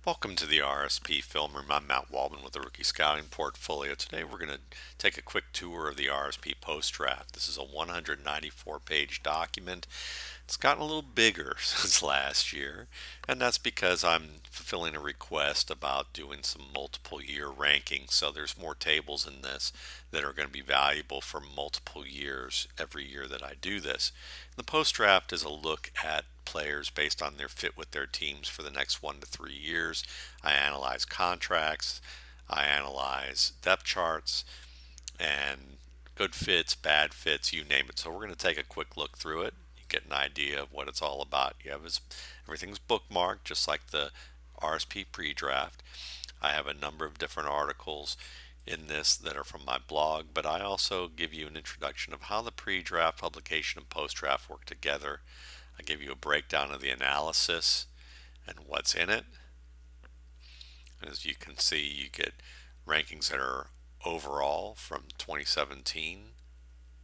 Welcome to the RSP Film Room. I'm Matt Waldman with the Rookie Scouting Portfolio. Today we're going to take a quick tour of the RSP post draft. This is a 194-page document. It's gotten a little bigger since last year, and that's because I'm fulfilling a request about doing some multiple year rankings. So there's more tables in this that are going to be valuable for multiple years every year that I do this. The post draft is a look at players based on their fit with their teams for the next 1 to 3 years. I analyze contracts, I analyze depth charts, and good fits, bad fits, you name it. So we're going to take a quick look through it. You get an idea of what it's all about. Everything's bookmarked, just like the RSP pre-draft. I have a number of different articles in this that are from my blog, but I also give you an introduction of how the pre-draft, publication, and post-draft work together. I give you a breakdown of the analysis and what's in it. As you can see, you get rankings that are overall from 2017,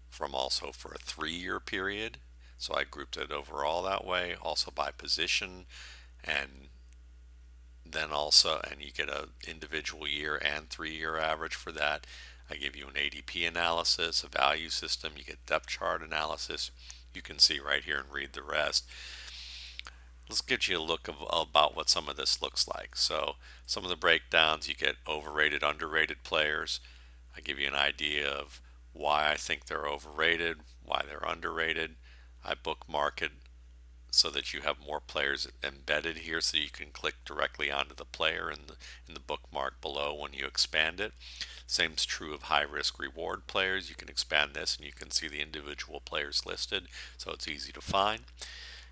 from also for a 3-year period. So I grouped it overall that way, also by position, and then also, and you get an individual year and 3-year average for that. I give you an ADP analysis, a value system, you get depth chart analysis. You can see right here and read the rest. Let's get you a look about what some of this looks like. So some of the breakdowns, you get overrated, underrated players. I give you an idea of why I think they're overrated, why they're underrated. I bookmark it so that you have more players embedded here, so you can click directly onto the player in the bookmark below when you expand it. Same's true of high risk reward players. You can expand this and you can see the individual players listed, so it's easy to find.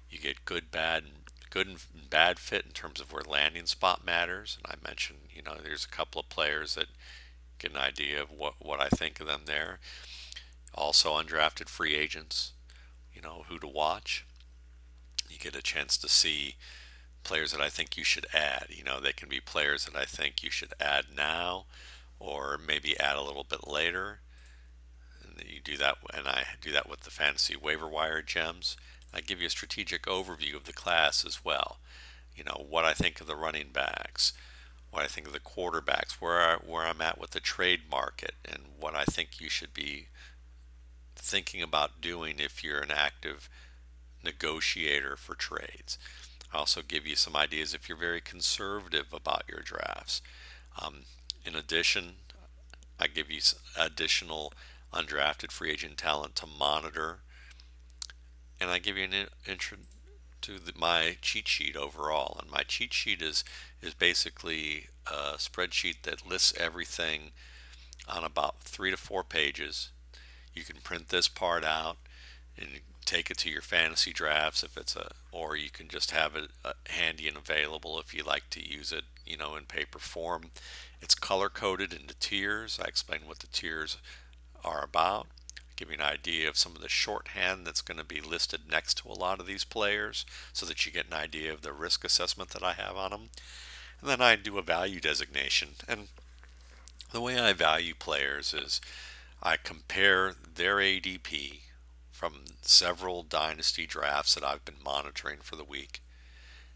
You get good and bad fit in terms of where landing spot matters. And I mentioned, there's a couple of players that get an idea of what I think of them there. Also undrafted free agents, who to watch. You get a chance to see players that I think you should add. They can be players that I think you should add now or maybe add a little bit later. And you do that, and I do that with the fantasy waiver wire gems. I give you a strategic overview of the class as well. What I think of the running backs, what I think of the quarterbacks, where I'm at with the trade market, and what I think you should be thinking about doing if you're an active negotiator for trades. I also give you some ideas if you're very conservative about your drafts. In addition, I give you additional undrafted free agent talent to monitor, and I give you an intro to my cheat sheet overall. And my cheat sheet is basically a spreadsheet that lists everything on about 3 to 4 pages. You can print this part out and take it to your fantasy drafts or you can just have it handy and available if you like to use it, in paper form. It's color coded into tiers. I explain what the tiers are about. I give you an idea of some of the shorthand that's going to be listed next to a lot of these players so that you get an idea of the risk assessment that I have on them. And then I do a value designation. And the way I value players is I compare their ADP from several dynasty drafts that I've been monitoring for the week,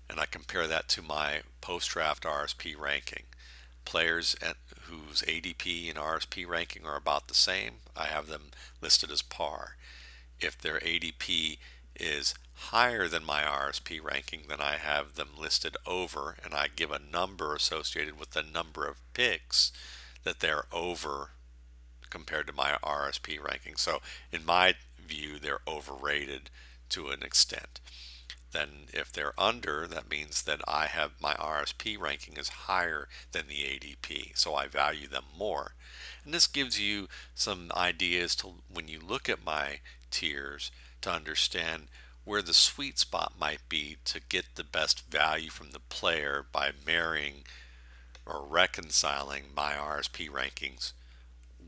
and I compare that to my post-draft RSP ranking. Players whose ADP and RSP ranking are about the same, I have them listed as par. If their ADP is higher than my RSP ranking, then I have them listed over, and I give a number associated with the number of picks that they're over compared to my RSP ranking. So in my view, they're overrated to an extent. Then if they're under, that means that I have my RSP ranking is higher than the ADP, so I value them more. And this gives you some ideas to, when you look at my tiers, to understand where the sweet spot might be to get the best value from the player by marrying or reconciling my RSP rankings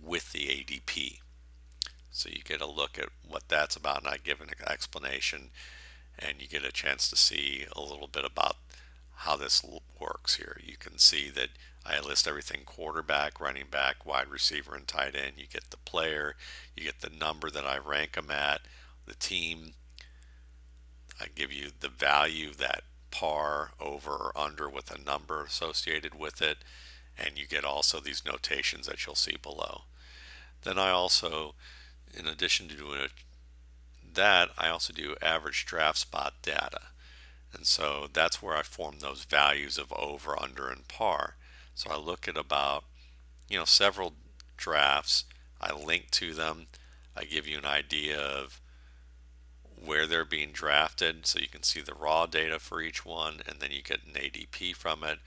with the ADP. So you get a look at what that's about, and I give an explanation, and you get a chance to see a little bit about how this works here. You can see that I list everything: quarterback, running back, wide receiver, and tight end. You get the player, you get the number that I rank them at, the team. I give you the value that par, over, or under with a number associated with it, and you get also these notations that you'll see below. Then I also, in addition to doing that, I also do average draft spot data. And so that's where I form those values of over, under, and par. So I look at about, several drafts. I link to them. I give you an idea of where they're being drafted, so you can see the raw data for each one, and then you get an ADP from it,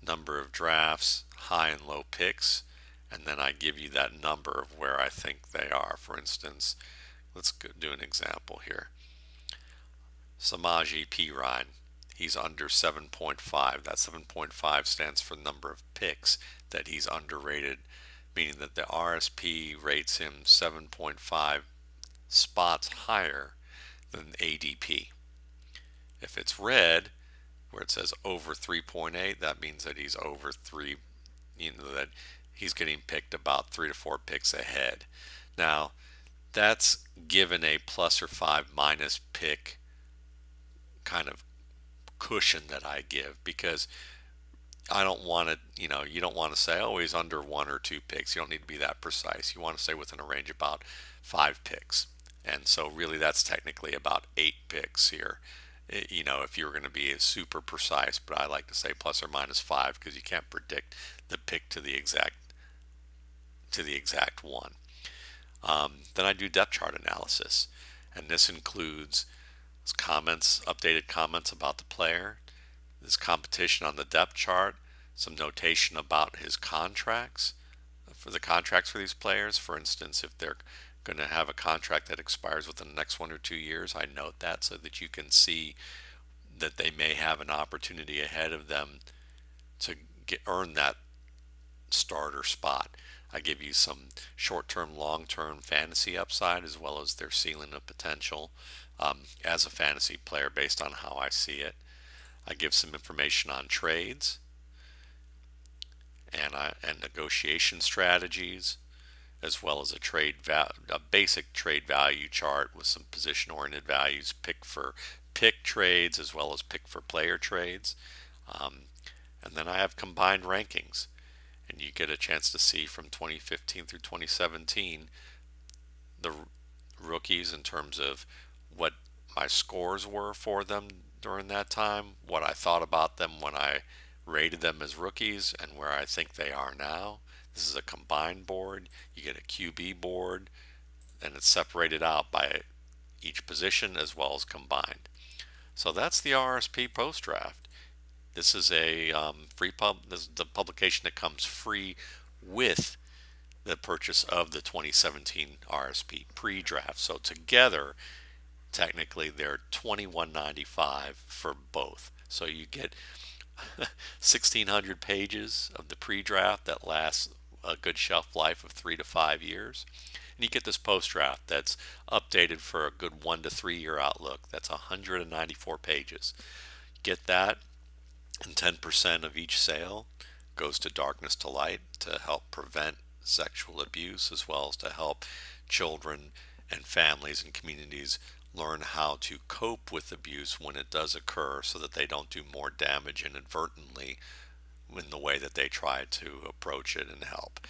number of drafts, high and low picks, and then I give you that number of where I think they are. For instance, let's do an example here. Samaji Perine, he's under 7.5. That 7.5 stands for number of picks that he's underrated, meaning that the RSP rates him 7.5 spots higher than ADP. If it's red, where it says over 3.8, that means that he's over 3, that he's getting picked about 3 to 4 picks ahead. Now, that's given a plus or 5 minus pick kind of cushion that I give, because I don't want to, you don't want to say, oh, he's under 1 or 2 picks. You don't need to be that precise. You want to say within a range about 5 picks. And so really that's technically about 8 picks here, if you were going to be super precise. But I like to say plus or minus 5, because you can't predict the pick to the exact one. Then I do depth chart analysis, and this includes comments, updated comments about the player, this competition on the depth chart, some notation about his contracts, for the contracts for these players. For instance, if they're going to have a contract that expires within the next 1 or 2 years, I note that so that you can see that they may have an opportunity ahead of them to earn that starter spot. I give you some short-term, long-term fantasy upside, as well as their ceiling of potential as a fantasy player based on how I see it. I give some information on trades and negotiation strategies, as well as a basic trade value chart with some position-oriented values, pick for pick trades as well as pick for player trades. And then I have combined rankings, and you get a chance to see from 2015 through 2017 the rookies in terms of what my scores were for them during that time, what I thought about them when I rated them as rookies, and where I think they are now. This is a combined board. You get a QB board, and it's separated out by each position as well as combined. So that's the RSP post draft. This is a this is the publication that comes free with the purchase of the 2017 RSP pre-draft. So together, technically, they're $21.95 for both. So you get 1,600 pages of the pre-draft that lasts a good shelf life of 3 to 5 years. And you get this post-draft that's updated for a good 1 to 3 year outlook. That's 194 pages. Get that, and 10% of each sale goes to Darkness to Light to help prevent sexual abuse, as well as to help children and families and communities learn how to cope with abuse when it does occur, so that they don't do more damage inadvertently in the way that they try to approach it and help.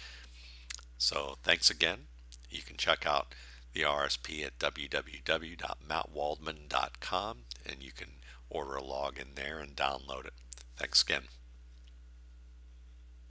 So thanks again. You can check out the RSP at www.mattwaldman.com, and you can order a login there and download it. Thanks again.